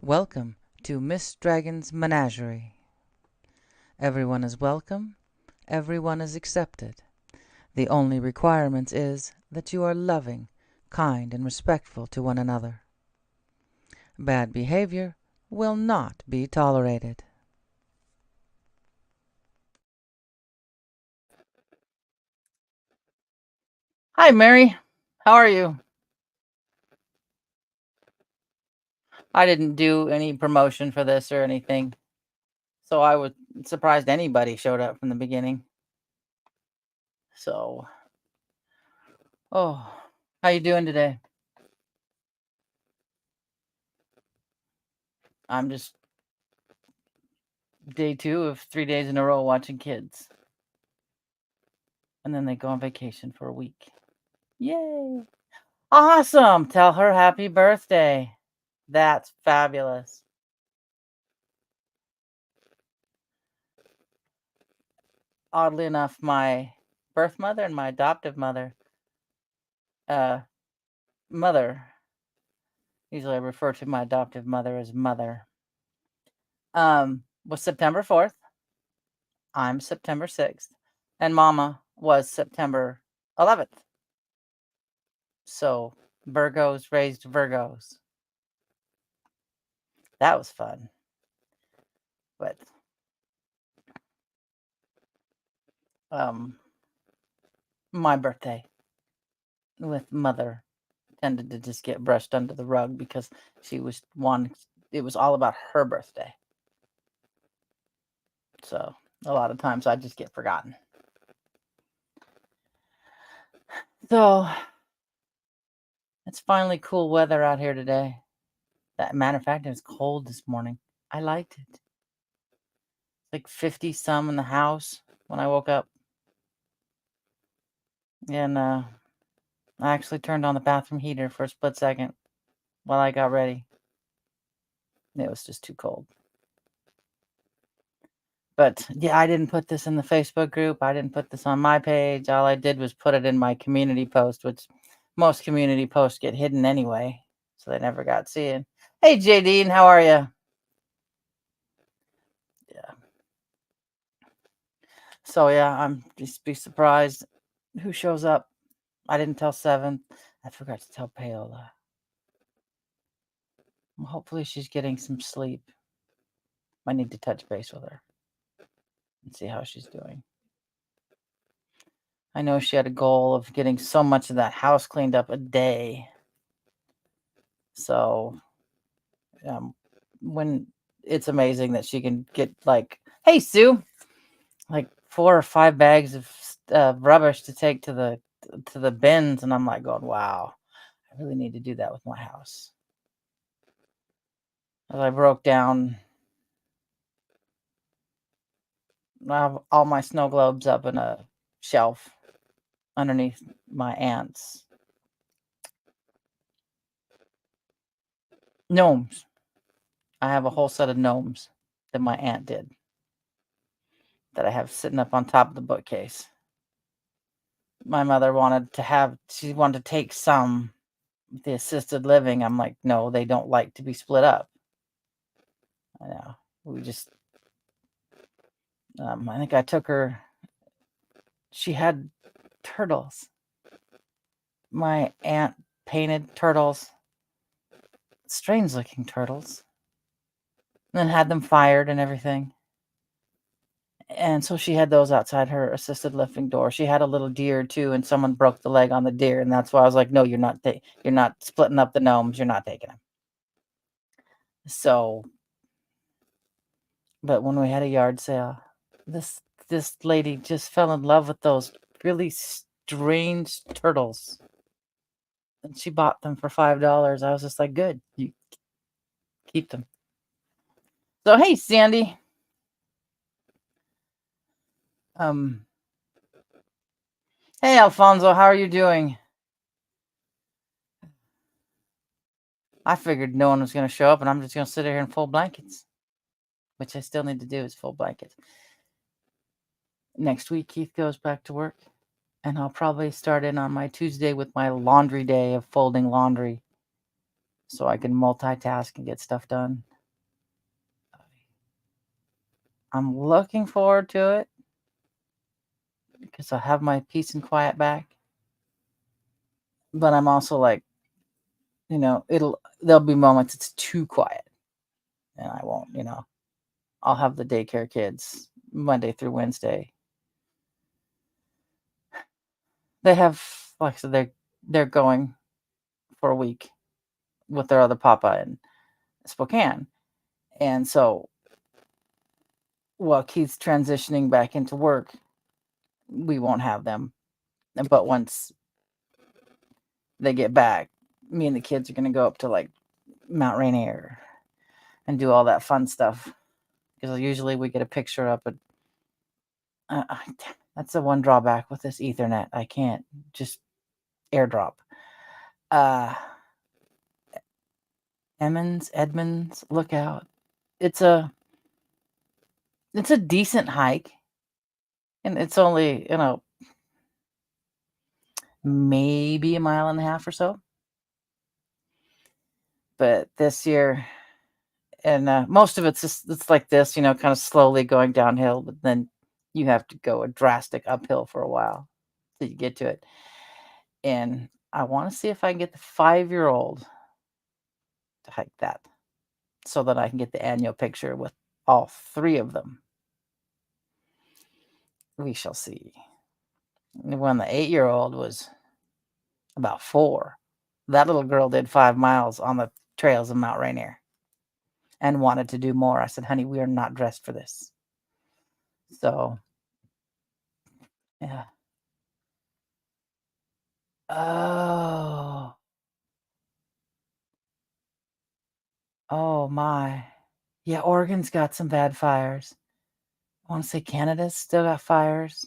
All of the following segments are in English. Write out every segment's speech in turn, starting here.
Welcome to Miss Dragon's Menagerie. Everyone is welcome, everyone is accepted. The only requirement is that you are loving, kind, and respectful to one another. Bad behavior will not be tolerated. Hi, Mary. How are you? I didn't do any promotion for this or anything, so I was surprised anybody showed up from the beginning. So, oh, how you doing today? I'm just day 2 of 3 days in a row watching kids. And then they go on vacation for a week. Yay! Awesome! Tell her happy birthday. That's fabulous. Oddly enough, my birth mother and my adoptive mother, uh, mother, usually I refer to my adoptive mother as mother, was September 4th. I'm September 6th. And mama was September 11th. So Virgos raised Virgos. That was fun. But my birthday with mother tended to just get brushed under the rug because she was one. It was all about her birthday. So a lot of times I just get forgotten. So it's finally cool weather out here today. That matter of fact, it was cold this morning. I liked it. Like 50 some in the house when I woke up. And I actually turned on the bathroom heater for a split second while I got ready. It was just too cold. But yeah, I didn't put this in the Facebook group. I didn't put this on my page. All I did was put it in my community post, which most community posts get hidden anyway, so they never got seen. Hey, JD, how are you? Yeah. So yeah, I'm just be surprised who shows up. I didn't tell Seven. I forgot to tell Paola. Well, hopefully she's getting some sleep. I need to touch base with her and see how she's doing. I know she had a goal of getting so much of that house cleaned up a day. So when it's amazing that she can get like, hey Sue, like 4 or 5 bags of rubbish to take to the bins, and I'm like going, wow, I really need to do that with my house. As I broke down all my snow globes up in a shelf underneath my aunt's gnomes. I have a whole set of gnomes that my aunt did that I have sitting up on top of the bookcase. My mother she wanted to take some the assisted living. I'm like, no, they don't like to be split up. I know. We just, I think I took her, she had turtles. My aunt painted turtles, strange looking turtles, and then had them fired and everything. And so she had those outside her assisted living door. She had a little deer too, and someone broke the leg on the deer, and that's why I was like, "No, you're not splitting up the gnomes. You're not taking them." So, but when we had a yard sale, this this lady just fell in love with those really strange turtles, and she bought them for $5. I was just like, "Good, you keep them." So, hey, Sandy. Um, hey, Alfonso, how are you doing? I figured no one was going to show up, and I'm just going to sit here in full blankets, which I still need to do is full blankets. Next week, Keith goes back to work, and I'll probably start in on my Tuesday with my laundry day of folding laundry so I can multitask and get stuff done. I'm looking forward to it because I'll have my peace and quiet back. But I'm also like, there'll be moments it's too quiet and I won't, I'll have the daycare kids Monday through Wednesday. They have, like I said, they're going for a week with their other papa in Spokane. And so while Keith's transitioning back into work, we won't have them. But once they get back, me and the kids are going to go up to like Mount Rainier and do all that fun stuff. Because usually we get a picture up, and that's the one drawback with this Ethernet. I can't just airdrop. Edmonds Lookout. It's a decent hike, and it's only maybe a mile and a half or so. But this year, and most of it's like this, kind of slowly going downhill, but then you have to go a drastic uphill for a while till you get to it. And I want to see if I can get the 5-year-old to hike that so that I can get the annual picture with all 3 of them. We shall see. When the 8-year-old was about 4, that little girl did 5 miles on the trails of Mount Rainier and wanted to do more. I said, honey, we are not dressed for this. So, yeah. Oh. Oh my. Yeah, Oregon's got some bad fires. I want to say Canada's still got fires.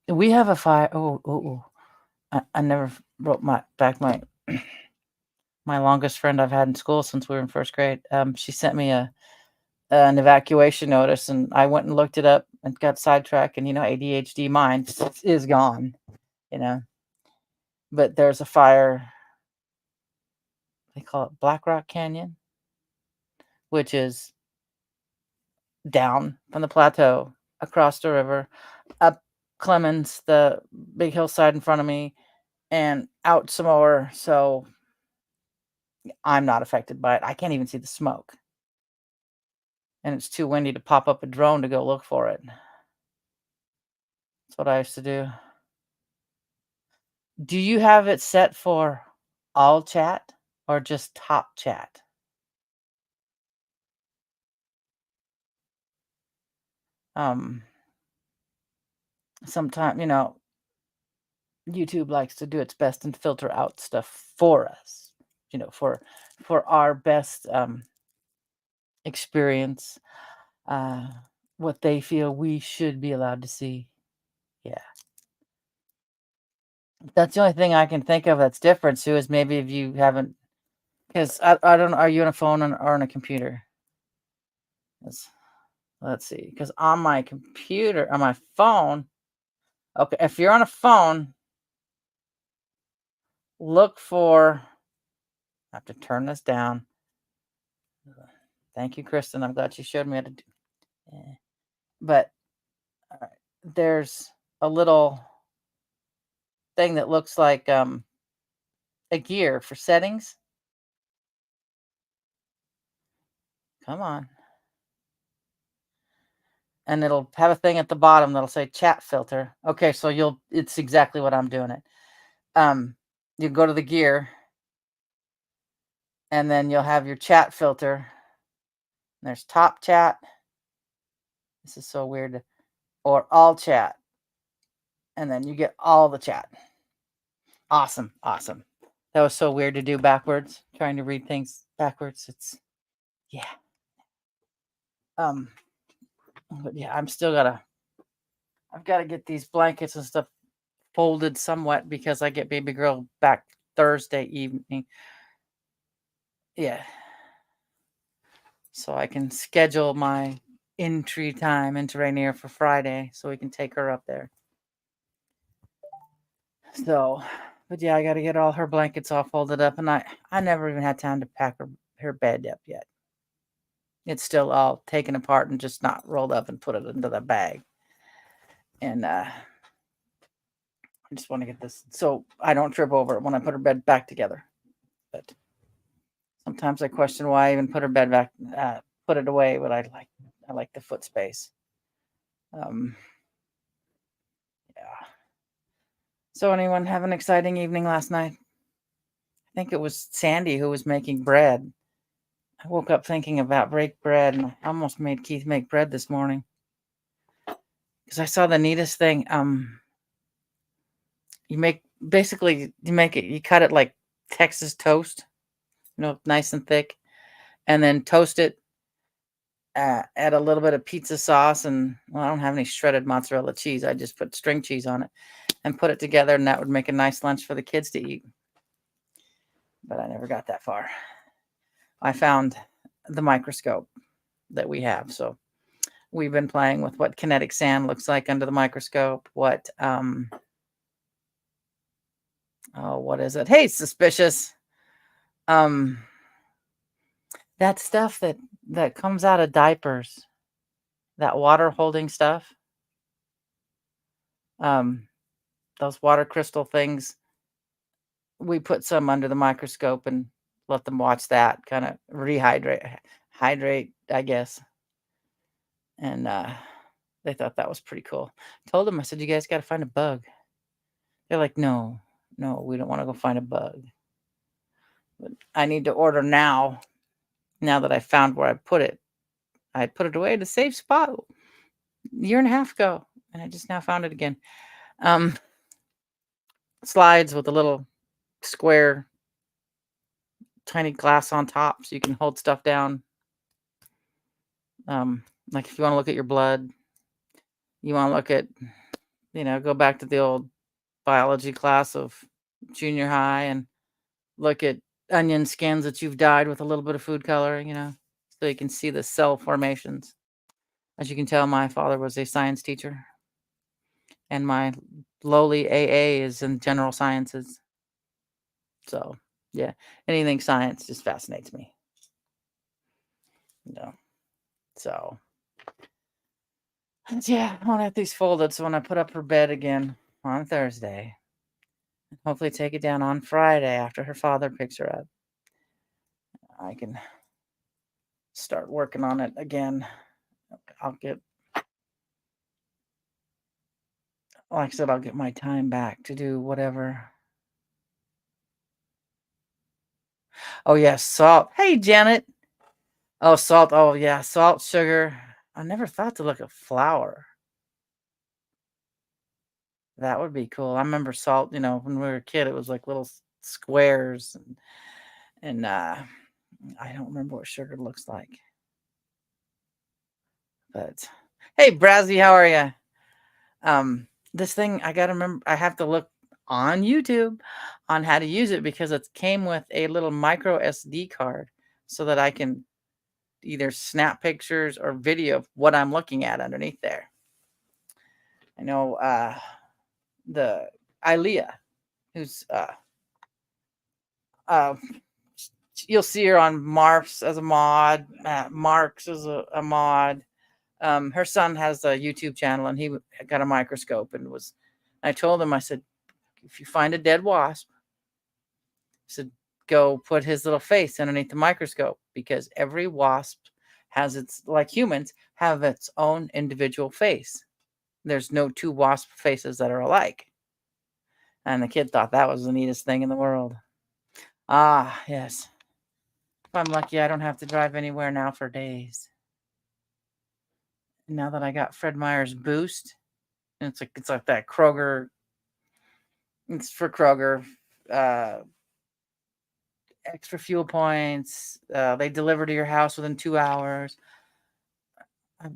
We have a fire. Oh. I never wrote my my longest friend I've had in school since we were in first grade. She sent me an evacuation notice, and I went and looked it up and got sidetracked. And ADHD mind is gone. But there's a fire. They call it Black Rock Canyon, which is down from the plateau, across the river, up Clemens, the big hillside in front of me, and out some more. So I'm not affected by it. I can't even see the smoke. And it's too windy to pop up a drone to go look for it. That's what I used to do. Do you have it set for all chat or just top chat? Sometimes, YouTube likes to do its best and filter out stuff for us, for our best experience, what they feel we should be allowed to see. Yeah. That's the only thing I can think of that's different, Sue, is maybe if you haven't, because I don't know, are you on a phone or on a computer? Let's see, because on my computer, on my phone, okay, if you're on a phone, look for, I have to turn this down. Thank you, Kristen. I'm glad she showed me how to do. But there's a little thing that looks like a gear for settings. Come on. And it'll have a thing at the bottom that'll say chat filter. Okay, so it's exactly what I'm doing it. You go to the gear, and then you'll have your chat filter. There's top chat. This is so weird. Or all chat. And then you get all the chat. Awesome. That was so weird to do backwards, trying to read things backwards. Yeah. But yeah, I've got to get these blankets and stuff folded somewhat because I get baby girl back Thursday evening. Yeah. So I can schedule my entry time into Rainier for Friday so we can take her up there. So, but yeah, I got to get all her blankets all folded up, and I never even had time to pack her bed up yet. It's still all taken apart and just not rolled up and put it into the bag. And I just want to get this so I don't trip over it when I put her bed back together. But sometimes I question why I even put her bed back, put it away. But I like the foot space. Yeah. So anyone have an exciting evening last night? I think it was Sandy who was making bread. I woke up thinking about break bread, and I almost made Keith make bread this morning because I saw the neatest thing. You make it. You cut it like Texas toast, nice and thick, and then toast it. Add a little bit of pizza sauce, and I don't have any shredded mozzarella cheese. I just put string cheese on it and put it together, and that would make a nice lunch for the kids to eat. But I never got that far. I found the microscope that we have, so we've been playing with what kinetic sand looks like under the microscope. What is it? Hey, suspicious. That stuff that comes out of diapers, that water holding stuff. Those water crystal things. We put some under the microscope and let them watch that kind of hydrate, I guess. And they thought that was pretty cool. Told them, I said, you guys got to find a bug. They're like, no, we don't want to go find a bug. But I need to order now that I found where I put it. I put it away in a safe spot a year and a half ago, and I just now found it again. Slides with a little square, tiny glass on top so you can hold stuff down. Like if you want to look at your blood, you want to look at, go back to the old biology class of junior high and look at onion skins that you've dyed with a little bit of food coloring, so you can see the cell formations. As you can tell, my father was a science teacher, and my lowly AA is in general sciences. So, yeah, anything science just fascinates me. So, yeah, I want to have these folded so when I put up her bed again on Thursday, hopefully take it down on Friday after her father picks her up, I can start working on it again. Like I said, I'll get my time back to do whatever. Oh, yeah, salt. Hey, Janet. Oh, salt. Oh, yeah, salt, sugar. I never thought to look at flour. That would be cool. I remember salt, when we were a kid, it was like little squares. And I don't remember what sugar looks like. But, hey, Brazzy, how are you? This thing, I got to remember, I have to look on YouTube on how to use it because it came with a little micro SD card so that I can either snap pictures or video of what I'm looking at underneath there. I know the Ilea, who's you'll see her on Marfs as a mod, Marks as a mod. Her son has a YouTube channel, and he got a microscope and I told him, I said, if you find a dead wasp, I said, go put his little face underneath the microscope because every wasp has like humans, have its own individual face. There's no two wasp faces that are alike. And the kid thought that was the neatest thing in the world. Ah, yes. If I'm lucky, I don't have to drive anywhere now for days. Now that I got Fred Meyer's Boost, and it's like that Kroger. It's for Kroger. Extra fuel points. They deliver to your house within 2 hours. If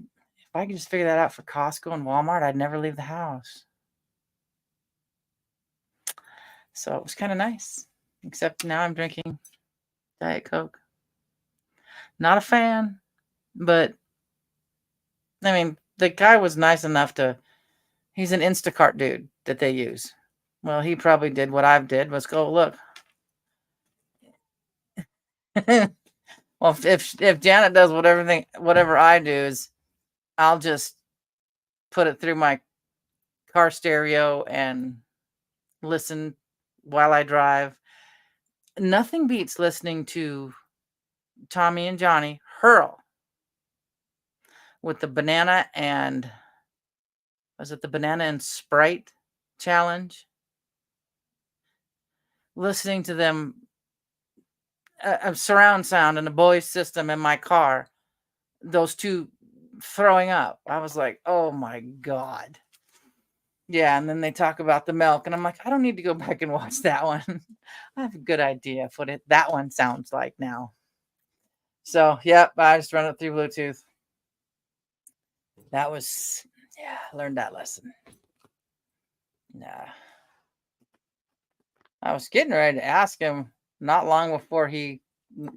I could just figure that out for Costco and Walmart, I'd never leave the house. So it was kind of nice. Except now I'm drinking Diet Coke. Not a fan, but I mean, the guy was nice enough he's an Instacart dude that they use. Well, he probably did what I did, was go, look. Well, Well, if Janet does whatever I do, is I'll just put it through my car stereo and listen while I drive. Nothing beats listening to Tommy and Johnny hurl with the banana and was it the banana and Sprite challenge? Listening to them a surround sound and a Bose system in my car, those two throwing up. I was like, oh my God. Yeah, and then they talk about the milk, and I'm like, I don't need to go back and watch that one. I have a good idea of what that one sounds like now. So, yep, I just run it through Bluetooth. That was, yeah, I learned that lesson. Nah. I was getting ready to ask him not long before he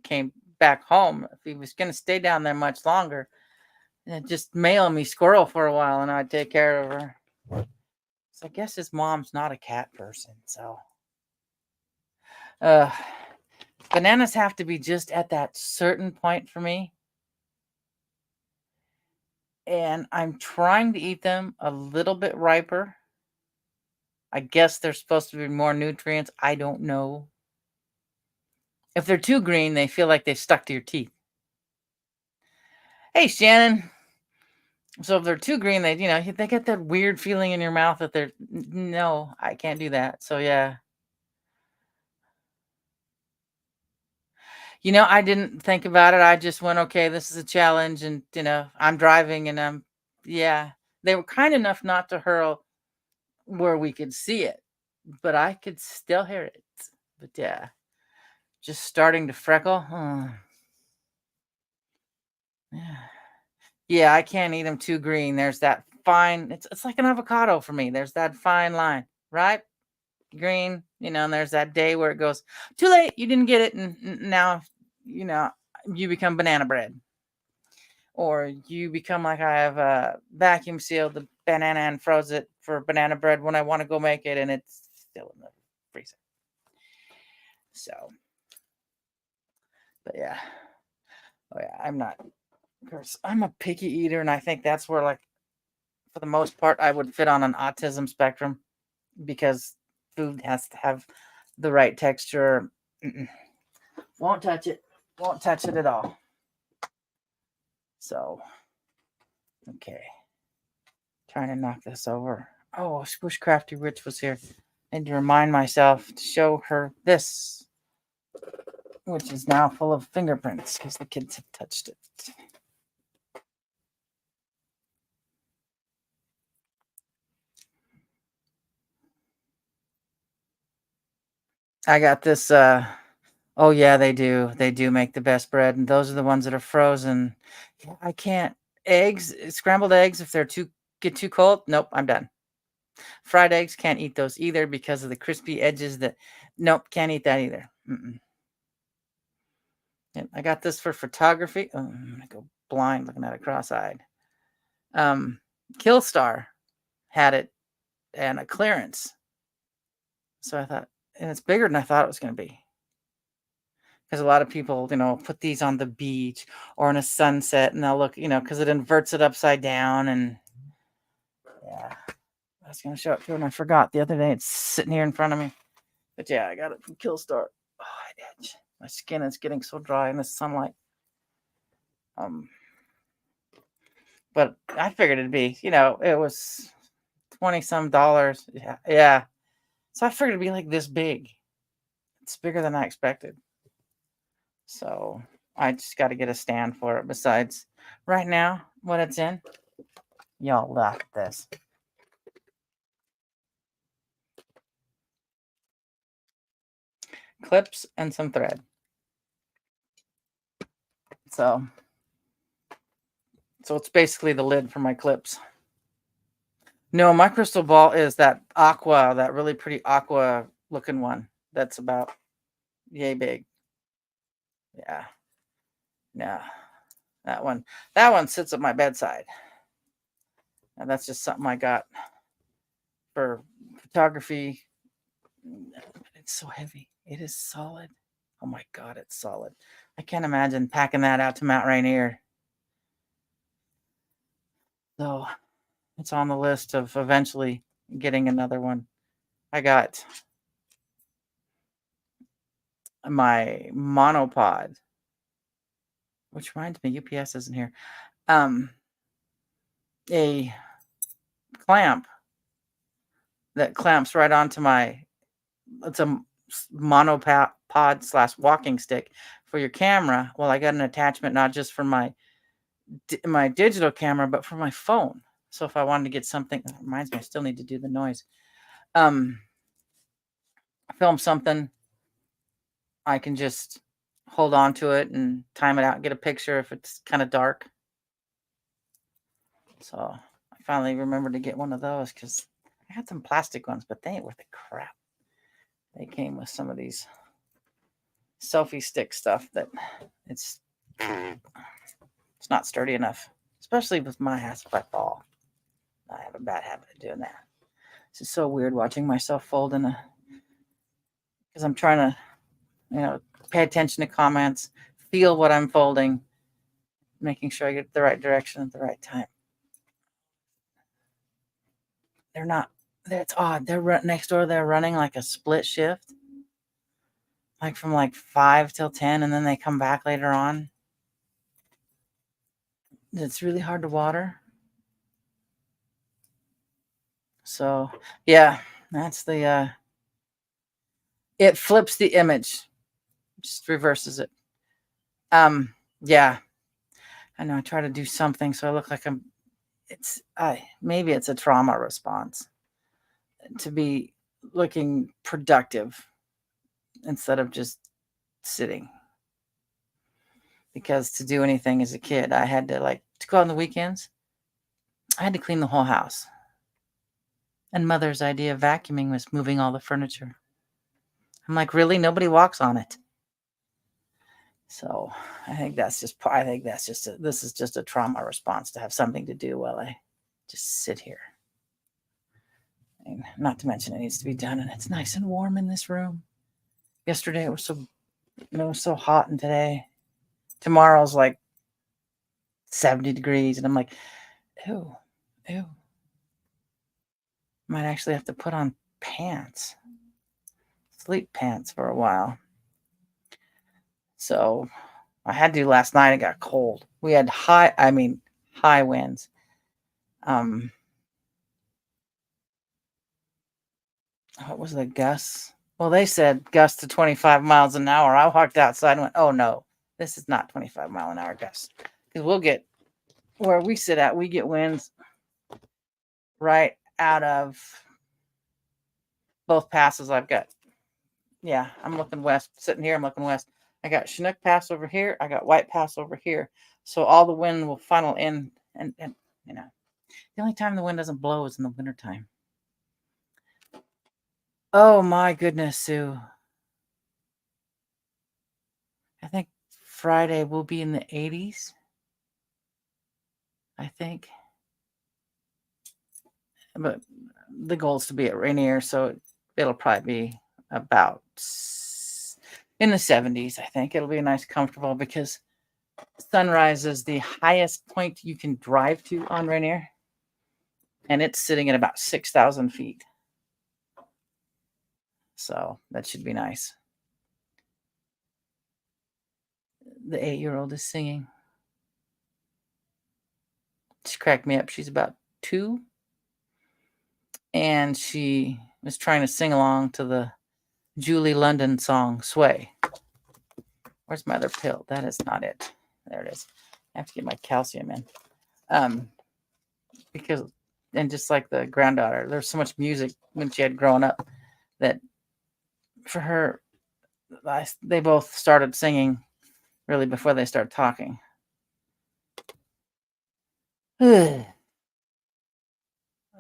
came back home if he was going to stay down there much longer and just mail me Squirrel for a while and I'd take care of her. So I guess his mom's not a cat person. So, bananas have to be just at that certain point for me. And I'm trying to eat them a little bit riper. I guess there's supposed to be more nutrients. I don't know. If they're too green, they feel like they've stuck to your teeth. Hey, Shannon. So if they're too green, they get that weird feeling in your mouth that they're, no, I can't do that. So yeah. I didn't think about it. I just went, okay, this is a challenge. And, I'm driving and yeah, they were kind enough not to hurl where we could see it, but I could still hear it. But yeah, just starting to freckle. Yeah. Yeah, I can't eat them too green. There's that fine, it's like an avocado for me. There's that fine line, right? Green, and there's that day where it goes, too late, you didn't get it, and now, you become banana bread. Or you become like I have vacuum sealed the banana and froze it for banana bread when I want to go make it, and it's still in the freezer. So, but yeah. Oh yeah, of course, I'm a picky eater, and I think that's where, like, for the most part, I would fit on an autism spectrum because food has to have the right texture. Won't touch it. Won't touch it at all. So, okay. Trying to knock this over. Oh, Squish Crafty Rich was here. I need to remind myself to show her this, which is now full of fingerprints because the kids have touched it. I got this. Oh yeah, they do. They do make the best bread, and those are the ones that are frozen. I can't. Eggs, scrambled eggs, if they're get too cold, nope, I'm done. Fried eggs, can't eat those either because of the crispy edges. Nope, can't eat that either. And I got this for photography. Oh, I'm gonna go blind looking at it cross-eyed. Killstar had it and a clearance, so I thought, and it's bigger than I thought it was going to be. Because a lot of people, put these on the beach or in a sunset, and they'll look, because it inverts it upside down. And yeah, I was going to show it to her, and I forgot the other day. It's sitting here in front of me. But yeah, I got it from Killstar. Oh, I itch. My skin is getting so dry in the sunlight. But I figured it'd be, it was $20 some. Yeah. So I figured it'd be like this big. It's bigger than I expected. So I just got to get a stand for it. Besides, right now, what it's in, y'all look at this. Clips and some thread. So it's basically the lid for my clips. No, my crystal ball is that really pretty aqua looking one. That's about yay big. Yeah. Yeah. That one sits at my bedside. And that's just something I got for photography. It's so heavy. It is solid. Oh my God, it's solid. I can't imagine packing that out to Mount Rainier. So it's on the list of eventually getting another one. I got my monopod, which reminds me, UPS isn't here. A clamp that clamps right onto my. It's a monopod slash walking stick for your camera. Well, I got an attachment not just for my digital camera, but for my phone. So if I wanted to get something, that reminds me, I still need to do the noise. Film something, I can just hold on to it and time it out and get a picture if it's kind of dark. So I finally remembered to get one of those because I had some plastic ones, but they ain't worth a crap. They came with some of these selfie stick stuff that it's not sturdy enough, especially with my house if I fall. I have a bad habit of doing that. It's just so weird watching myself fold in because I'm trying to, pay attention to comments, feel what I'm folding, making sure I get the right direction at the right time. They're not. It's odd. They're next door. They're running like a split shift, like from like 5 till 10, and then they come back later on. It's really hard to water. So yeah, that's the. It flips the image, just reverses it. Yeah, I know. I try to do something so I look like I'm. Maybe it's a trauma response to be looking productive instead of just sitting. Because to do anything as a kid, I had to go on the weekends. I had to clean the whole house. And mother's idea of vacuuming was moving all the furniture. I'm like, really? Nobody walks on it. So I think this is just a trauma response to have something to do while I just sit here. And not to mention it needs to be done, and it's nice and warm in this room. Yesterday it was so hot, and tomorrow's like 70 degrees, and I'm like, ew. Might actually have to put on pants, sleep pants for a while. So I had to last night. It got cold. We had high winds. What was the gusts? Well, they said gusts to 25 miles an hour. I walked outside and went, oh no, this is not 25-mile-an-hour gusts. Because we'll get where we sit at, we get winds right out of both passes I've got. Yeah, I'm looking west. Sitting here, I'm looking west. I got Chinook Pass over here. I got White Pass over here. So all the wind will funnel in, and the only time the wind doesn't blow is in the wintertime. Oh my goodness, Sue. I think Friday will be in the 80s. I think. But the goal is to be at Rainier, so it'll probably be about in the 70s, I think. It'll be nice, comfortable, because Sunrise is the highest point you can drive to on Rainier, and it's sitting at about 6,000 feet. So that should be nice. The 8-year-old is singing. She cracked me up. She's about 2, and she was trying to sing along to the Julie London song, Sway. Where's my other pill? That is not it. There it is. I have to get my calcium in. Because, and just like the granddaughter, there's so much music when she had grown up that for her, they both started singing really before they started talking. 100.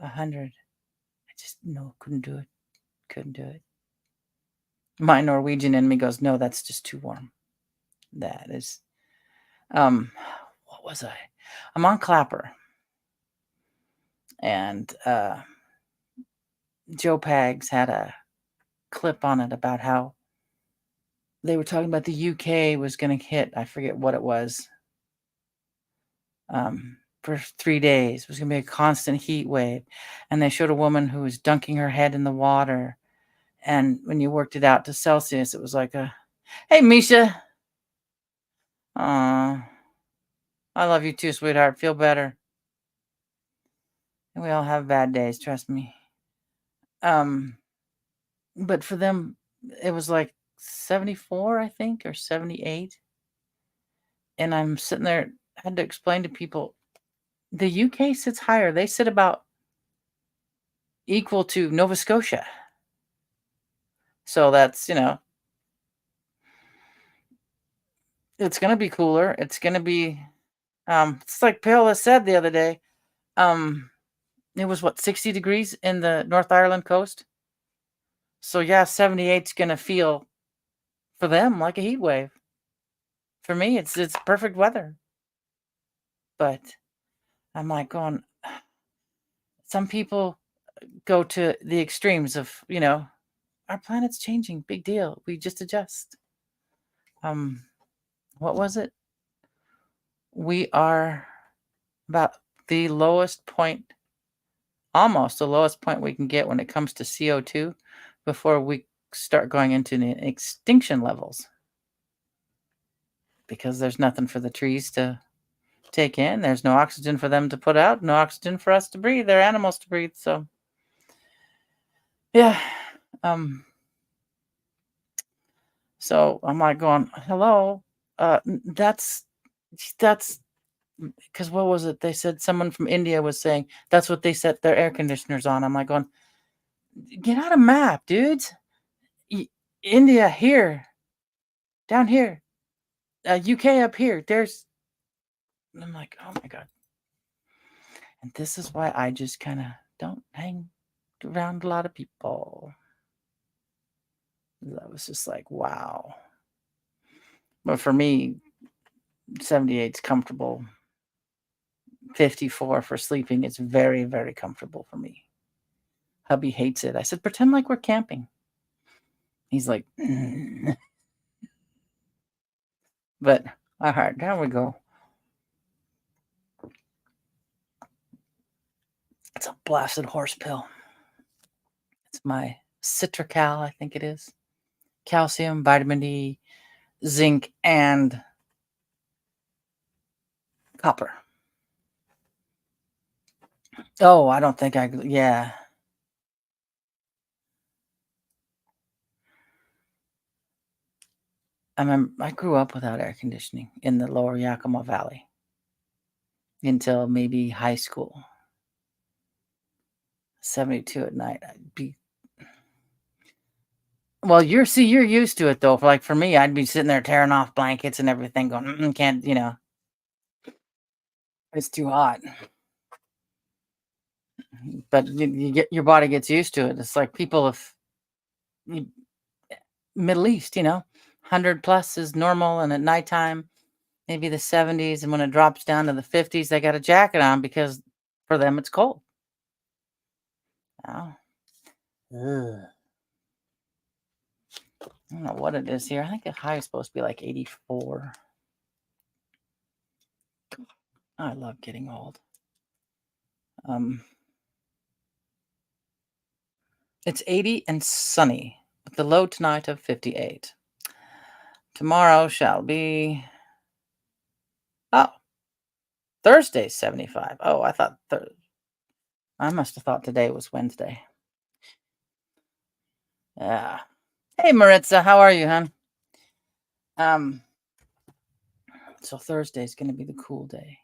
I just, no, couldn't do it. My Norwegian in me goes, no, that's just too warm. That is, what was I? I'm on Clapper. And Joe Pags had a clip on it about how they were talking about the UK was going to hit, I forget what it was, for 3 days. It was going to be a constant heat wave. And they showed a woman who was dunking her head in the water. And when you worked it out to Celsius, it was like hey, Misha. Aw, I love you too, sweetheart. Feel better. And we all have bad days, trust me. But for them, it was like 74, I think, or 78. And I'm sitting there, had to explain to people, the UK sits higher. They sit about equal to Nova Scotia. So that's, it's going to be cooler. It's going to be, it's like Paola said the other day. It was 60 degrees in the North Ireland coast. So yeah, 78's going to feel for them like a heat wave. For me, it's perfect weather. But I'm like going, some people go to the extremes of, our planet's changing, big deal. We just adjust. What was it? We are about the lowest point, almost the lowest point we can get when it comes to CO2 before we start going into the extinction levels. Because there's nothing for the trees to take in. There's no oxygen for them to put out, no oxygen for us to breathe. They're animals to breathe. So, yeah. So I'm like going, hello. That's because what was it? They said someone from India was saying that's what they set their air conditioners on. I'm like going, get out a map, dudes. India here, down here, UK up here. I'm like, oh my God. And this is why I just kind of don't hang around a lot of people. I was just like, wow. But for me, 78 is comfortable. 54 for sleeping is very, very comfortable for me. Hubby hates it. I said, pretend like we're camping. He's like, But, all right, there we go. It's a blasted horse pill. It's my Citracal, I think it is. Calcium, vitamin D, zinc, and copper. Oh, I don't think yeah. I grew up without air conditioning in the lower Yakima Valley until maybe high school. 72 at night. Well, you're used to it though. For me, I'd be sitting there tearing off blankets and everything, going, can't, it's too hot. But your body gets used to it. It's like people of Middle East, 100 plus is normal, and at nighttime, maybe the 70s, and when it drops down to the 50s, they got a jacket on because for them it's cold. Oh. Ugh. I don't know what it is here. I think the high is supposed to be like 84. I love getting old. It's 80 and sunny with the low tonight of 58. Tomorrow shall be, Thursday 75. Oh, I thought I must have thought today was Wednesday. Yeah. Hey, Maritza, how are you, hon? So Thursday's going to be the cool day,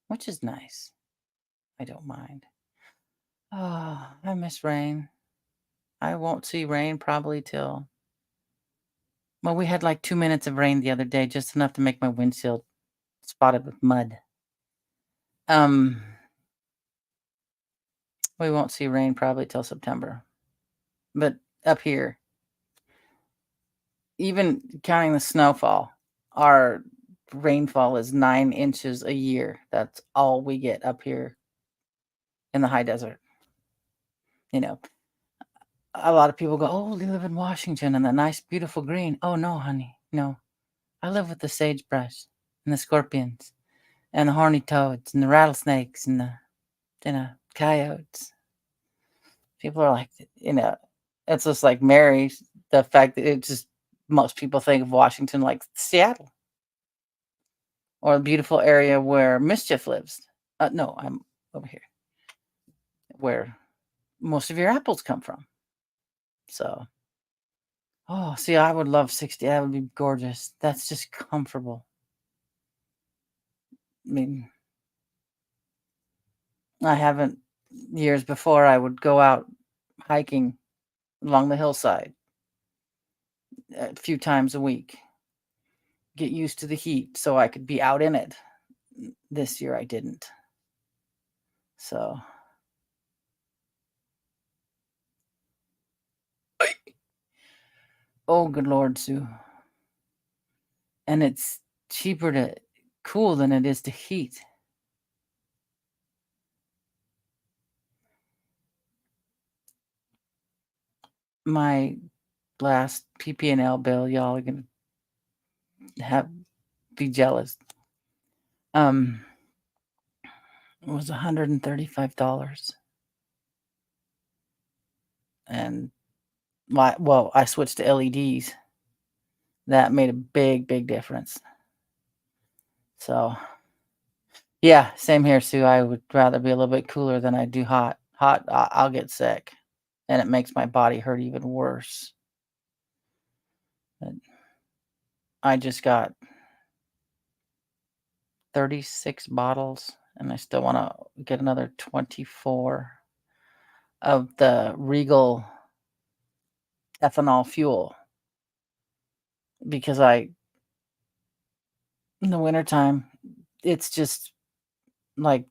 which is nice. I don't mind. Oh, I miss rain. I won't see rain probably till, well, we had like 2 minutes of rain the other day, just enough to make my windshield spotted with mud. We won't see rain probably till September. But up here, even counting the snowfall, our rainfall is 9 inches a year. That's all we get up here in the high desert. A lot of people go, "Oh, you live in Washington and that nice, beautiful green." Oh, no, honey. No. I live with the sagebrush and the scorpions and the horny toads and the rattlesnakes and coyotes. People are like, it's just like Mary, the fact that it just most people think of Washington like Seattle or a beautiful area where Mischief lives. No, I'm over here where most of your apples come from. So, oh, see, I would love 60. That would be gorgeous. That's just comfortable. I mean, I haven't years before I would go out hiking along the hillside a few times a week, get used to the heat so I could be out in it. This year I didn't. So, oh, good Lord, Sue. And it's cheaper to cool than it is to heat. My last PP&L bill, y'all are gonna be jealous. It was $135, and I switched to LEDs. That made a big, big difference. So, yeah, same here, Sue. I would rather be a little bit cooler than I do hot. Hot, I'll get sick, and it makes my body hurt even worse. But I just got 36 bottles, and I still want to get another 24 of the Regal ethanol fuel because in the wintertime, it's just like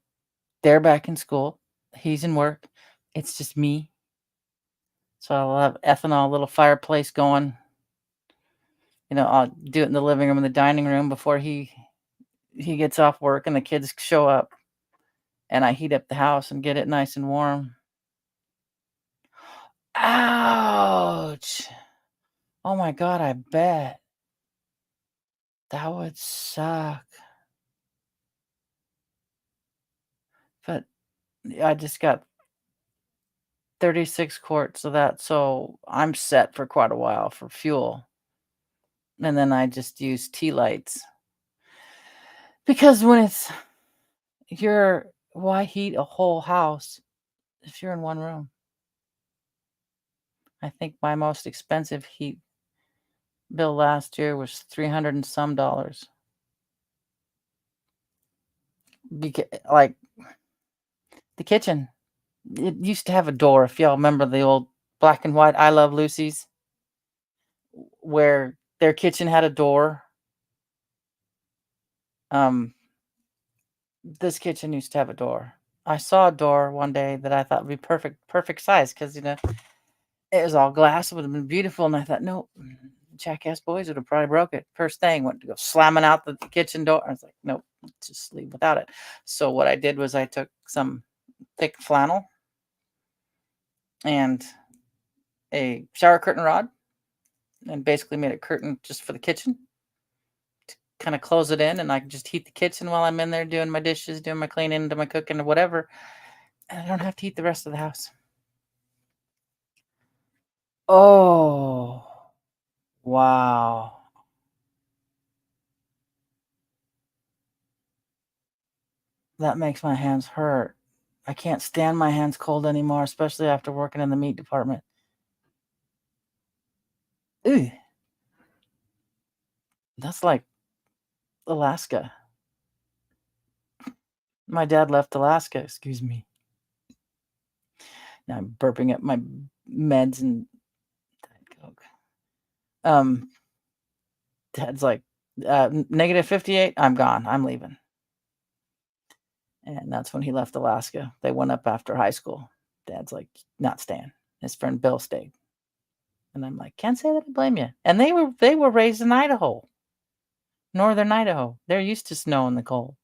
they're back in school, he's in work, it's just me. So I'll have ethanol, little fireplace going. I'll do it in the living room and the dining room before he gets off work and the kids show up, and I heat up the house and get it nice and warm. Ouch! Oh my god, I bet. That would suck. But I just got 36 quarts of that, so I'm set for quite a while for fuel. And then I just use tea lights. Because why heat a whole house if you're in one room? I think my most expensive heat bill last year was 300 and some dollars. Because, like, the kitchen, it used to have a door. If y'all remember the old black and white I Love Lucy's, where their kitchen had a door. This kitchen used to have a door. I saw a door one day that I thought would be perfect size because it was all glass. It would have been beautiful, and I thought, no, jackass boys would have probably broke it. First thing, went to go slamming out the kitchen door. I was like, nope, just leave without it. So what I did was I took some thick flannel and a shower curtain rod and basically made a curtain just for the kitchen to kind of close it in, and I can just heat the kitchen while I'm in there doing my dishes, doing my cleaning, doing my cooking or whatever, and I don't have to heat the rest of the house. Oh, wow. That makes my hands hurt. I can't stand my hands cold anymore, especially after working in the meat department. Ooh, that's like Alaska. My dad left Alaska, excuse me. Now I'm burping up my meds and Diet Coke. Um, Dad's like, negative 58, I'm gone. I'm leaving. And that's when he left Alaska. They went up after high school. Dad's like, not staying. His friend Bill stayed. And I'm like, can't say that I blame you. And they were raised in Idaho, northern Idaho. They're used to snow and the cold.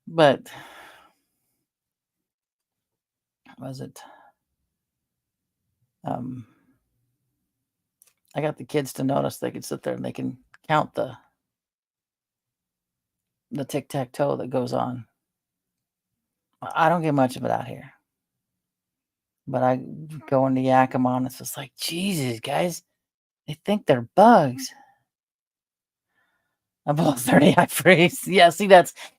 But Was it? I got the kids to notice they could sit there and they can count the tic-tac-toe that goes on. I don't get much of it out here. But I go into Yakima and it's just like, Jesus, guys, they think they're bugs. Below 30, I freeze. Yeah, see,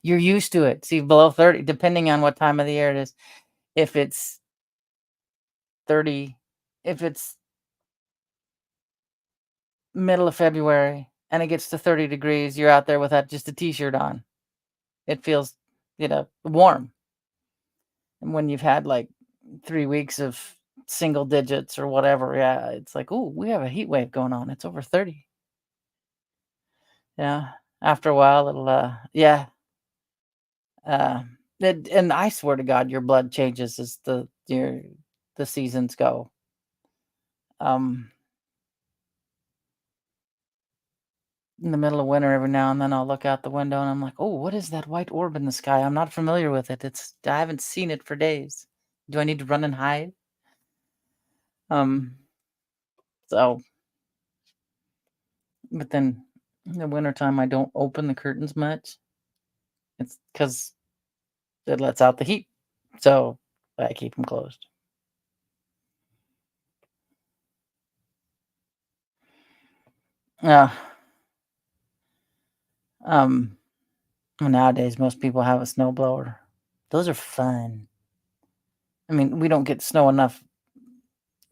you're used to it. See, below 30, depending on what time of the year it is. If it's 30, if it's middle of February and it gets to 30 degrees, you're out there without just a t-shirt on. It feels, warm. And when you've had like 3 weeks of single digits or whatever, yeah, it's like, oh, we have a heat wave going on. It's over 30. Yeah. After a while, it'll, yeah. And I swear to God, your blood changes as the seasons go. In the middle of winter, every now and then I'll look out the window and I'm like, oh, what is that white orb in the sky? I'm not familiar with it. I haven't seen it for days. Do I need to run and hide? So, but then in the wintertime, I don't open the curtains much. It's because it lets out the heat. So I keep them closed. Yeah. Nowadays, most people have a snowblower. Those are fun. I mean, we don't get snow enough.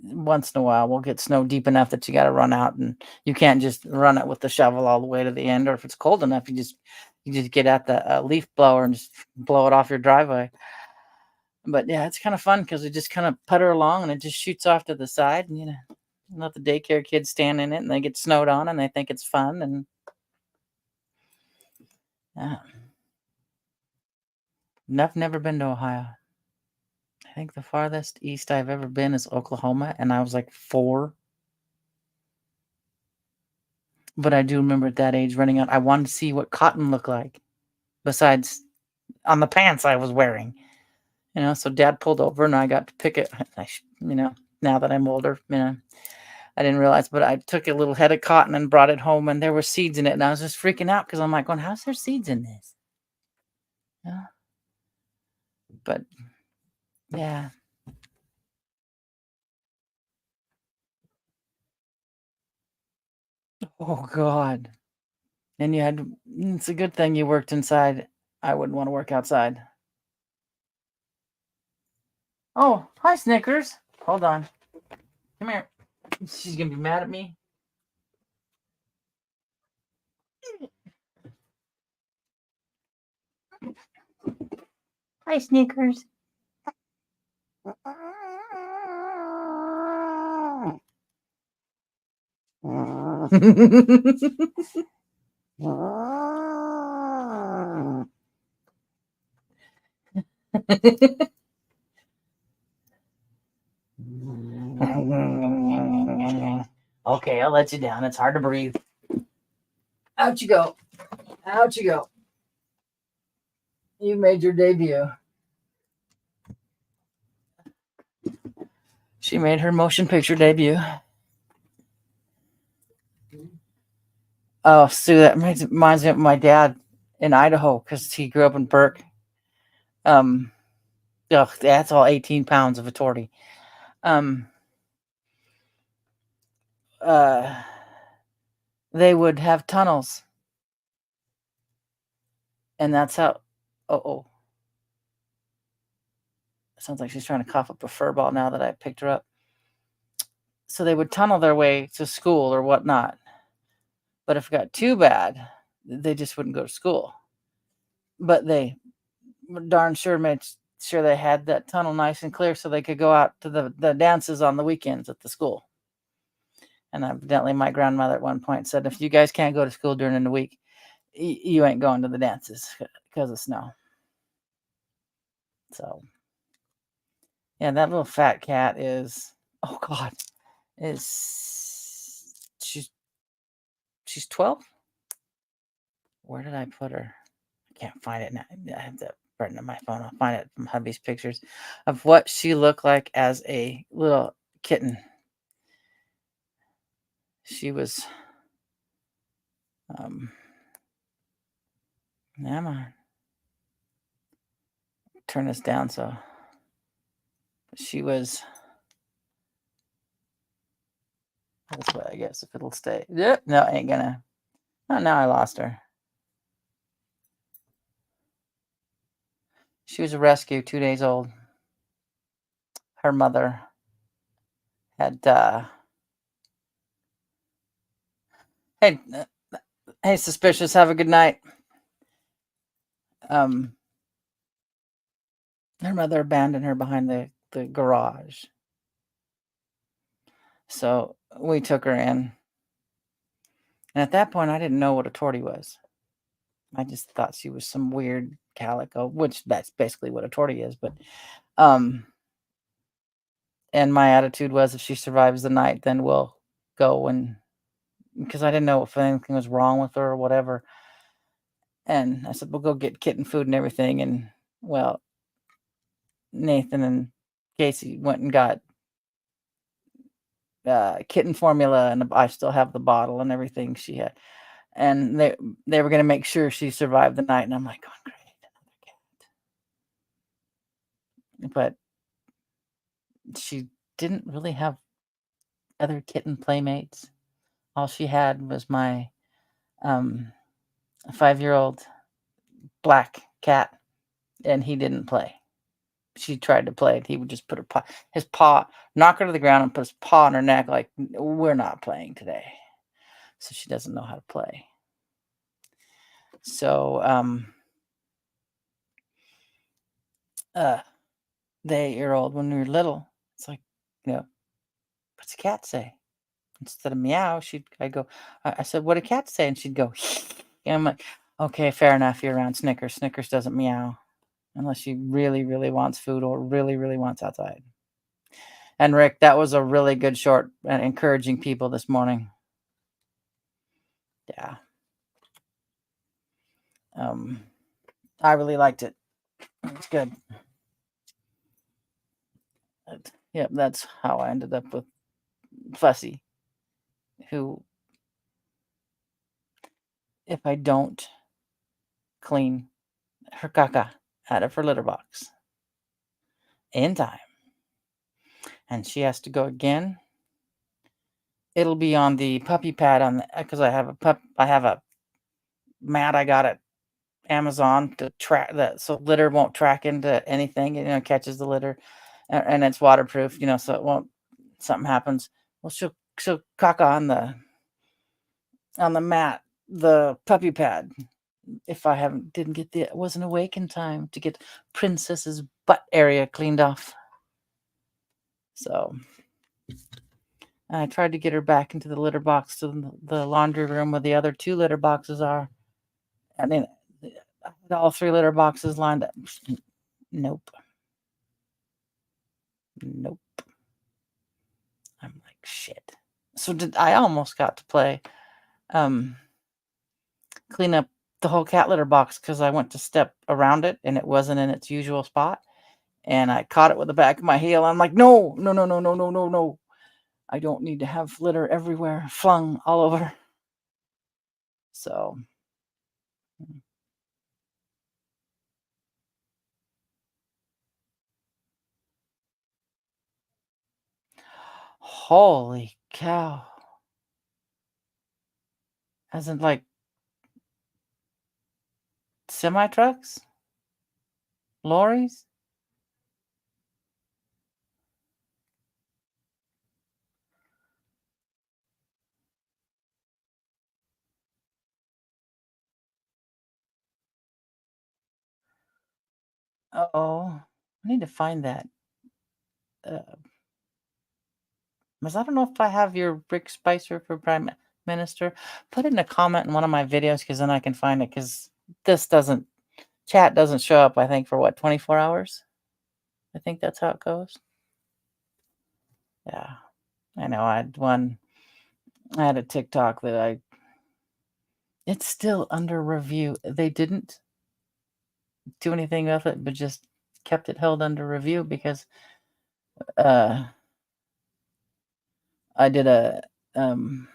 Once in a while, we'll get snow deep enough that you got to run out, and you can't just run it with the shovel all the way to the end. Or if it's cold enough, you just get at the leaf blower and just blow it off your driveway. But yeah, it's kind of fun because we just kind of putter along and it just shoots off to the side, and let the daycare kids stand in it and they get snowed on and they think it's fun. And yeah, I've never been to Ohio. I think the farthest east I've ever been is Oklahoma, and I was like 4. But I do remember at that age running out. I wanted to see what cotton looked like, besides on the pants I was wearing. So Dad pulled over, and I got to pick it. Now that I'm older, I didn't realize, but I took a little head of cotton and brought it home, and there were seeds in it, and I was just freaking out because I'm like, "Well, how's there seeds in this?" Yeah, but yeah. Oh God. And it's a good thing you worked inside. I wouldn't want to work outside. Oh, hi, Snickers. Hold on. Come here. She's going to be mad at me. Hi, Snickers. Okay, I'll let you down. It's hard to breathe. Out you go. Out you go. You made your debut. She made her motion picture debut. Oh, Sue, that reminds me of my dad in Idaho because he grew up in Burke. That's all 18 pounds of a tortie. They would have tunnels, and that's how. Oh, sounds like she's trying to cough up a fur ball now that I picked her up. So they would tunnel their way to school or whatnot. But if it got too bad, they just wouldn't go to school. But they darn sure made sure they had that tunnel nice and clear so they could go out to the dances on the weekends at the school. And evidently my grandmother at one point said, if you guys can't go to school during the week, you ain't going to the dances because of snow. So, yeah, that little fat cat is, oh God, she's 12? Where did I put her? I can't find it now. I have to Burn on my phone. I'll find it from hubby's pictures of what she looked like as a little kitten. She was, come on, turn this down so she was. This way, I guess, if it'll stay. Yep, no, ain't gonna. Oh, now I lost her. She was a rescue, 2 days old. Her mother had, hey, hey, suspicious, have a good night. Her mother abandoned her behind the garage. So we took her in. And at that point, I didn't know what a tortie was. I just thought she was some weird calico, which that's basically what a tortie is. But, and my attitude was if she survives the night, then we'll go and, because I didn't know if anything was wrong with her or whatever. And I said, we'll go get kitten food and everything. And well, Nathan and Casey went and got kitten formula, and I still have the bottle and everything she had. And they were going to make sure she survived the night. And I'm like, oh, great, another cat. But she didn't really have other kitten playmates. All she had was my 5-year-old black cat, and he didn't play. She tried to play it. He would just put his paw, knock her to the ground and put his paw on her neck like, we're not playing today. So she doesn't know how to play. So the 8-year-old, when we were little, it's like, what's a cat say? Instead of meow, I'd go, I said, what did cats say? And she'd go, and I'm like, okay, fair enough. You're around Snickers. Snickers doesn't meow unless she really, really wants food or really, really wants outside. And Rick, that was a really good short and encouraging people this morning. Yeah. I really liked it. It's good. Yep, that's how I ended up with Fussy, who, if I don't clean her caca out of her litter box in time, and she has to go again, it'll be on the puppy pad because I have a mat I got at Amazon to track that so litter won't track into anything, catches the litter, and it's waterproof, so it won't, something happens. Well, she'll caca on the mat, the puppy pad, if I wasn't awake in time to get Princess's butt area cleaned off. So I tried to get her back into the litter box to the laundry room where the other 2 litter boxes are. I mean, I had all 3 litter boxes lined up. Nope. I'm like, shit. So I almost got to play clean up the whole cat litter box because I went to step around it and it wasn't in its usual spot. And I caught it with the back of my heel. I'm like, no. I don't need to have litter everywhere, flung all over. So. Holy cow. As in, like, semi-trucks? Lorries? Uh-oh. I need to find that. Because I don't know if I have your Rick Spicer for Prime Minister. Put it in a comment in one of my videos because then I can find it because chat doesn't show up, I think, for what, 24 hours? I think that's how it goes. Yeah. I know. I had a TikTok that it's still under review. They didn't do anything with it, but just kept it held under review because uh, I did a um,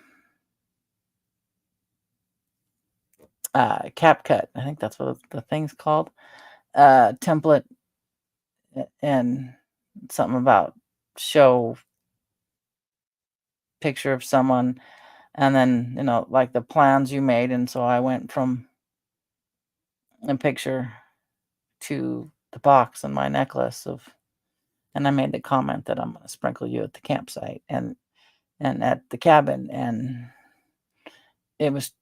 CapCut. I think that's what the thing's called. Template and something about show picture of someone and then like the plans you made, and so I went from a picture to the box on my necklace of, and I made the comment that I'm going to sprinkle you at the campsite and at the cabin, and it was,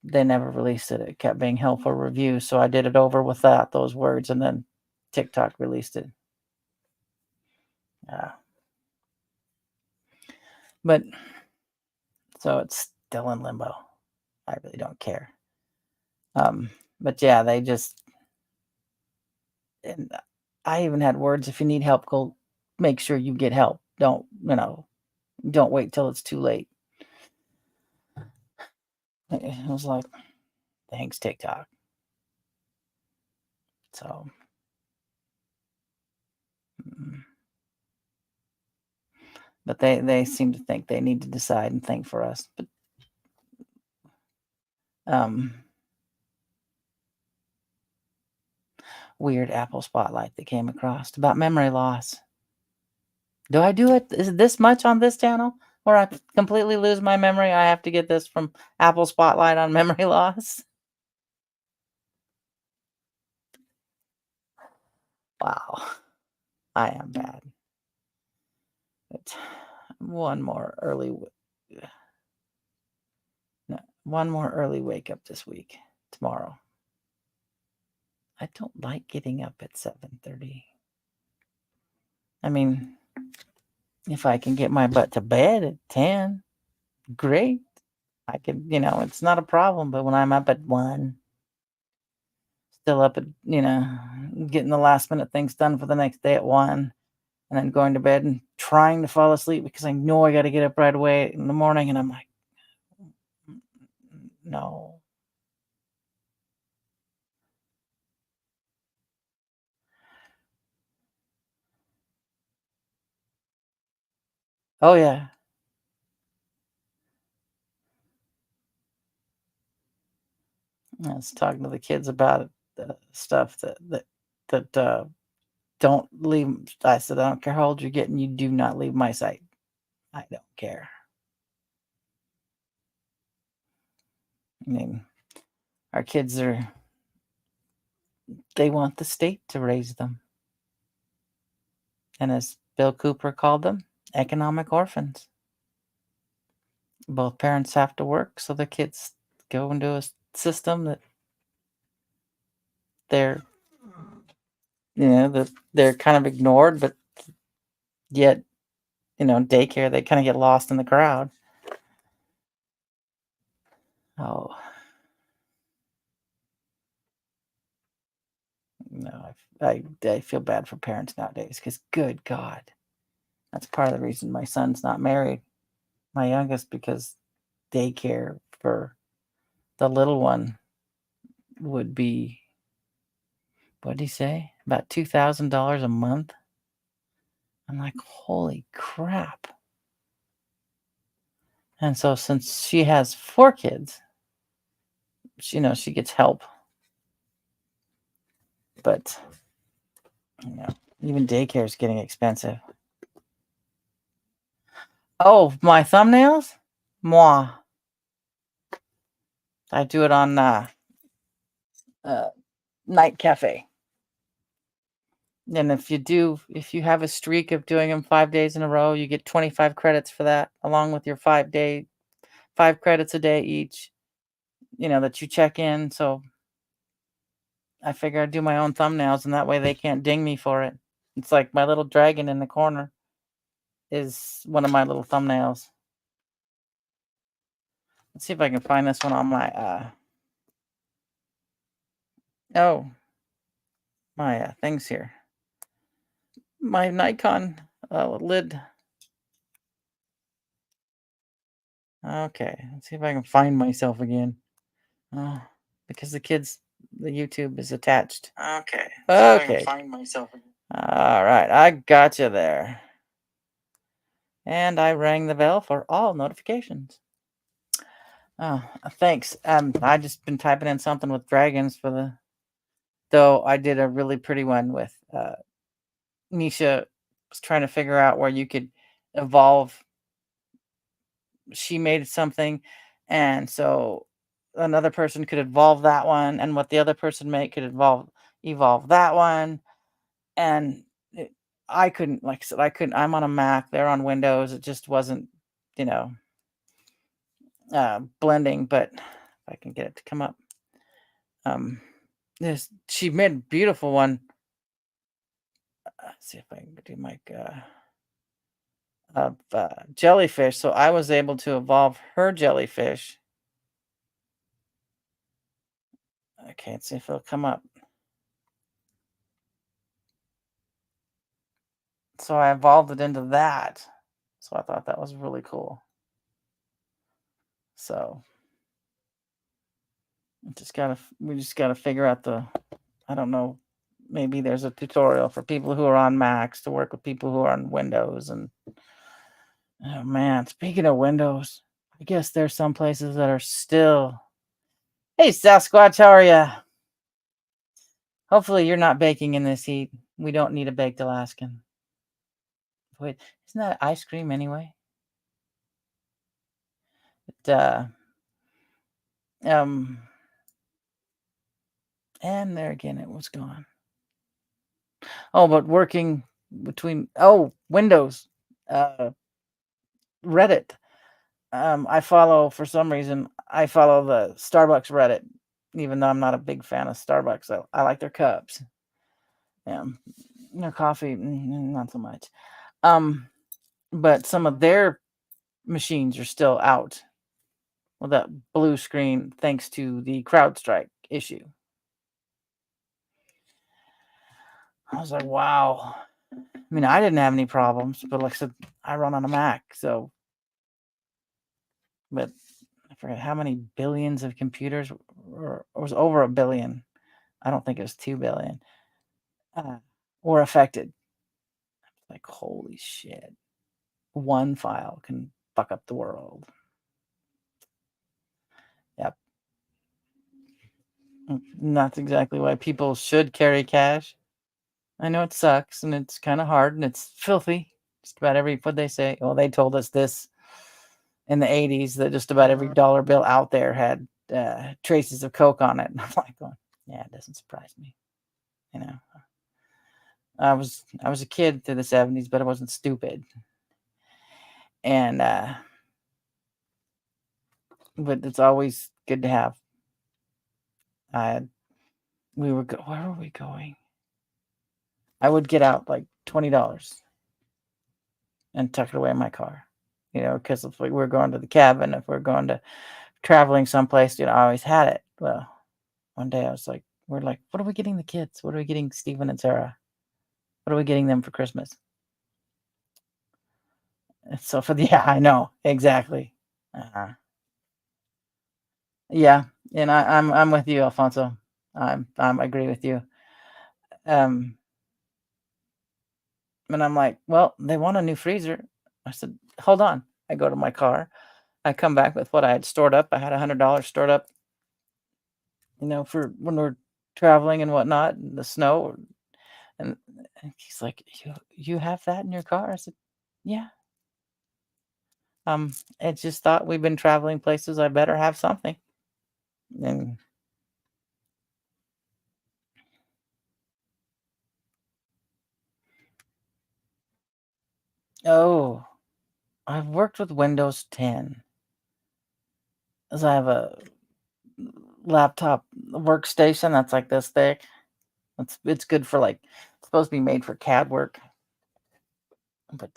they never released it. It kept being held for review, so I did it over with those words, and then TikTok released it. uh, but so it's still in limbo. I really don't care. But yeah, they just, and I even had words, if you need help, go make sure you get help. Don't wait till it's too late. It was like, thanks, TikTok. So, mm, but they seem to think they need to decide and think for us. But um, weird Apple Spotlight that came across about memory loss. Do I do it? Is it this much on this channel? Where I completely lose my memory? I have to get this from Apple Spotlight on memory loss. Wow, I am bad. But one more early, no, one more early wake up this week. Tomorrow. I don't like getting up at 7:30. I mean, if I can get my butt to bed at 10, great. I could, it's not a problem. But when I'm up at 1, still up at, getting the last minute things done for the next day at 1, and then going to bed and trying to fall asleep because I know I got to get up right away in the morning. And I'm like, no. Oh, yeah. I was talking to the kids about it, the stuff that don't leave. I said, I don't care how old you're getting, you do not leave my sight. I don't care. I mean, our kids they want the state to raise them. And as Bill Cooper called them, economic orphans. Both parents have to work, so the kids go into a system that they're, that they're kind of ignored, but yet, daycare, they kind of get lost in the crowd. Oh, no, I feel bad for parents nowadays because, good God, that's part of the reason my son's not married, my youngest, because daycare for the little one would be, what did he say? About $2,000 a month. I'm like, holy crap. And so since she has 4 kids, she gets help. But, even daycare is getting expensive. Oh, my thumbnails? Moi. I do it on Night Cafe. And if you have a streak of doing them 5 days in a row, you get 25 credits for that, along with your 5 credits a day each, that you check in. So I figure I'd do my own thumbnails, and that way they can't ding me for it. It's like my little dragon in the corner is one of my little thumbnails. Let's see if I can find this one on my my things here. My Nikon lid. Okay, let's see if I can find myself again. Oh, because the kids The YouTube is attached. Okay. See if I can Okay. find myself again. All right. I got you there. And I rang the bell for all notifications. Oh, thanks. I just been typing in something with dragons for the. Though I did a really pretty one with Nisha was trying to figure out where you could evolve. She made something, and so another person could evolve that one, and what the other person made could evolve that one, and I couldn't. Like I said, I couldn't. I'm on a Mac. They're on Windows. It just wasn't, you know, blending. But if I can get it to come up, this she made a beautiful one. Let's see if I can do my of jellyfish. So I was able to evolve her jellyfish. I can't see if it'll come up. So I evolved it into that. So I thought that was really cool. So we just gotta figure out I don't know, maybe there's a tutorial for people who are on Macs to work with people who are on Windows. And oh man, speaking of Windows, I guess there's some places that are still. Hey Sasquatch, how are you? Hopefully you're not baking in this heat. We don't need a baked Alaskan. Wait, isn't that ice cream anyway? But, um, and there again, it was gone. Oh, but working between Windows, Reddit. For some reason, I follow the Starbucks Reddit, even though I'm not a big fan of Starbucks. I like their cups. Their coffee, not so much. But some of their machines are still out with that blue screen thanks to the CrowdStrike issue. I was like, wow. I mean, I didn't have any problems, but like I said, I run on a Mac, so. But I forget how many billions of computers, or it was over a billion. I don't think it was 2 billion, were affected. Like, holy shit. One file can fuck up the world. Yep. And that's exactly why people should carry cash. I know it sucks and it's kind of hard and it's filthy. Just about what they say. Well, they told us this in the 80s that just about every dollar bill out there had traces of coke on it. And I'm like, going, yeah, it doesn't surprise me. You know, I was a kid through the 70s, but I wasn't stupid. And but it's always good to have. Where were we going? I would get out like $20 and tuck it away in my car. Because if we're going to the cabin, if we're going to traveling someplace, I always had it. Well, one day I was like, we're like, what are we getting the kids? What are we getting Stephen and Sarah? What are we getting them for Christmas? And so yeah, I know exactly. Yeah, and I'm with you, Alfonso. I agree with you. And I'm like, well, they want a new freezer. I said, hold on. I go to my car. I come back with what I had stored up. I had $100 stored up, for when we're traveling and whatnot, in the snow. And he's like, you have that in your car? I said, yeah. I just thought we've been traveling places. I better have something. And oh, I've worked with Windows 10. As I have a laptop workstation that's like this thick. It's good for it's supposed to be made for CAD work. But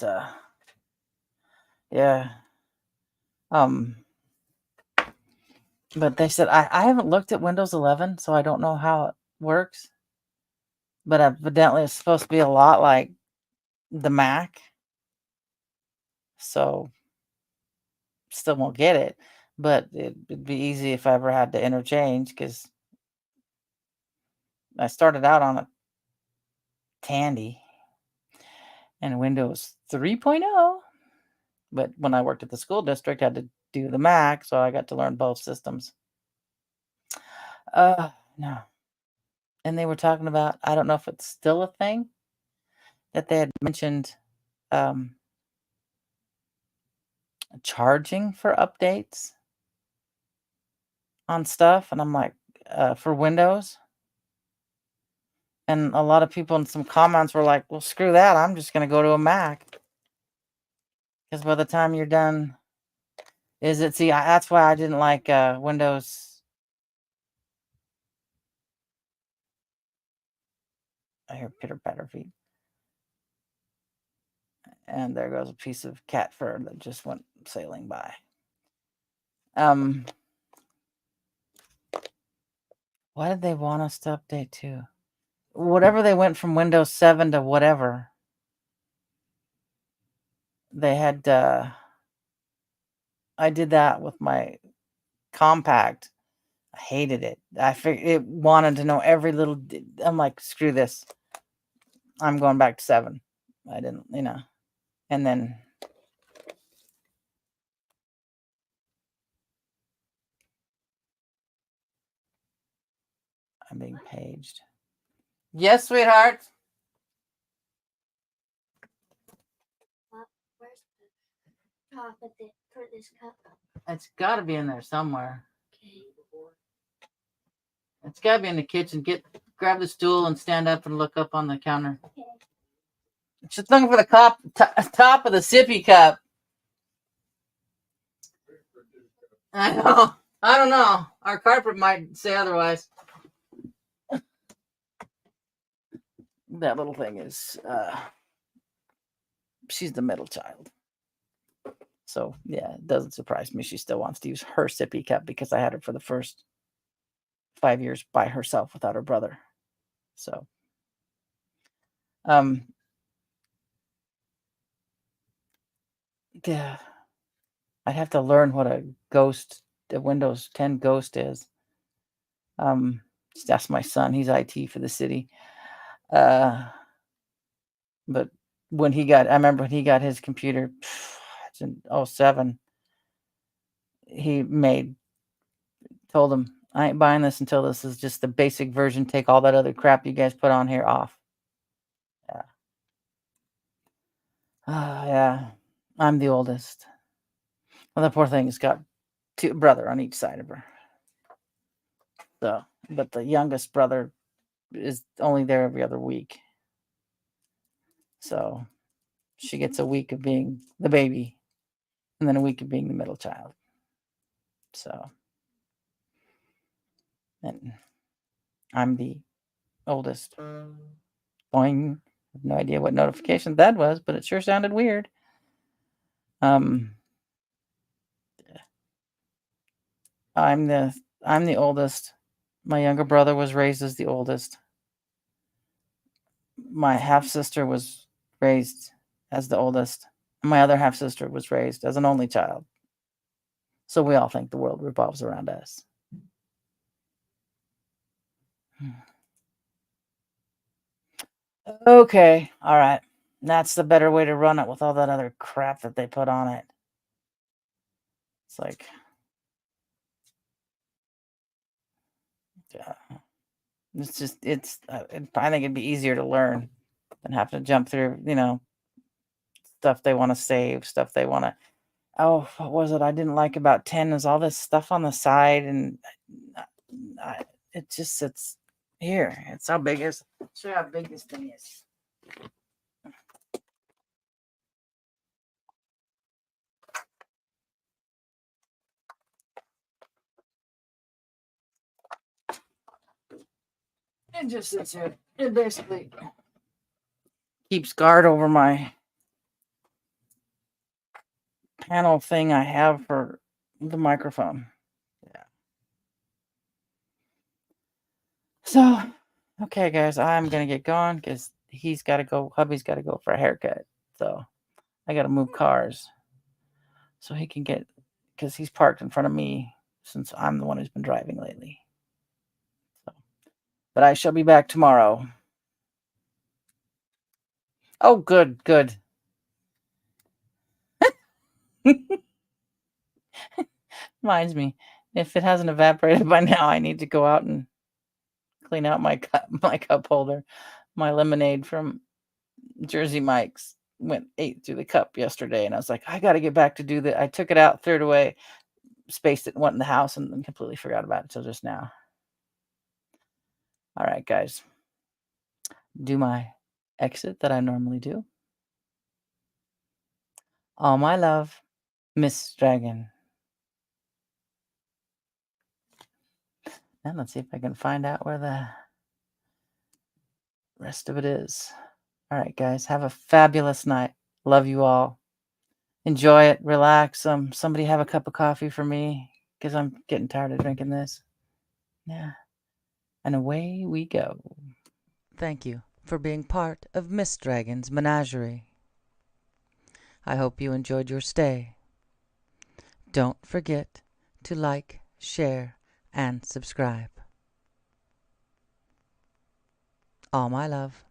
yeah. But they said I haven't looked at Windows 11, so I don't know how it works. But evidently it's supposed to be a lot like the Mac. So still won't get it, but it'd be easy if I ever had to interchange because I started out on a Tandy and Windows 3.0, but when I worked at the school district, I had to do the Mac, so I got to learn both systems. No. And they were talking about, I don't know if it's still a thing, that they had mentioned um, charging for updates on stuff, and I'm like, for Windows. And a lot of people in some comments were like, "Well, screw that. I'm just gonna go to a Mac because by the time you're done, is it?" See, that's why I didn't like Windows. I hear pitter patter feet, and there goes a piece of cat fur that just went sailing by. Um, why did they want us to update to? Whatever they went from Windows 7 to whatever, they had. I did that with my compact. I hated it. I figured it wanted to know every little. I'm like, screw this. I'm going back to 7. I didn't. And then I'm being paged. Yes, sweetheart. Where's the top of it for this cup? It's got to be in there somewhere. Okay. It's got to be in the kitchen. Grab the stool and stand up and look up on the counter. Okay. Just looking for the top of the sippy cup. I know. I don't know. Our carpet might say otherwise. That little thing is, she's the middle child. So, yeah, it doesn't surprise me. She still wants to use her sippy cup because I had her for the first 5 years by herself without her brother. So, yeah, I'd have to learn what a Windows 10 Ghost is. Just ask my son. He's IT for the city. But I remember when he got his computer, it's in 07, told him, I ain't buying this until this is just the basic version. Take all that other crap you guys put on here off. Yeah. Yeah. I'm the oldest. Well, the poor thing's got two brother on each side of her. So, but the youngest brother is only there every other week. So she gets a week of being the baby and then a week of being the middle child. So, and I'm the oldest. Boing. I have no idea what notification that was, but it sure sounded weird. I'm the oldest. My younger brother was raised as the oldest. My half sister was raised as the oldest. My other half sister was raised as an only child. So we all think the world revolves around us. Okay, all right. That's the better way to run it with all that other crap that they put on it. It's like, yeah. I think it'd be easier to learn than have to jump through, stuff they want to save, stuff they want to. Oh, what was it I didn't like about 10 is all this stuff on the side, and it just sits here. It's how big is. Show you how big this thing is. It just sits here. It basically keeps guard over my panel thing I have for the microphone. Yeah. So, okay, guys, I'm gonna get going because he's got to go. Hubby's got to go for a haircut. So I got to move cars so he can get, because he's parked in front of me since I'm the one who's been driving lately. So, But I shall be back tomorrow. Oh, good, good. Reminds me, if it hasn't evaporated by now, I need to go out and clean out my cup holder. My lemonade from Jersey Mike's ate through the cup yesterday, and I was like, I got to get back to do that. I took it out, threw it away, spaced it, went in the house, and then completely forgot about it till just now. All right, guys. Do my exit that I normally do. All my love, Miss Dragon. And let's see if I can find out where the rest of it is. All right, guys. Have a fabulous night. Love you all. Enjoy it. Relax. Somebody have a cup of coffee for me because I'm getting tired of drinking this. Yeah. And away we go. Thank you for being part of Miss Dragon's menagerie. I hope you enjoyed your stay. Don't forget to like, share, and subscribe. All my love.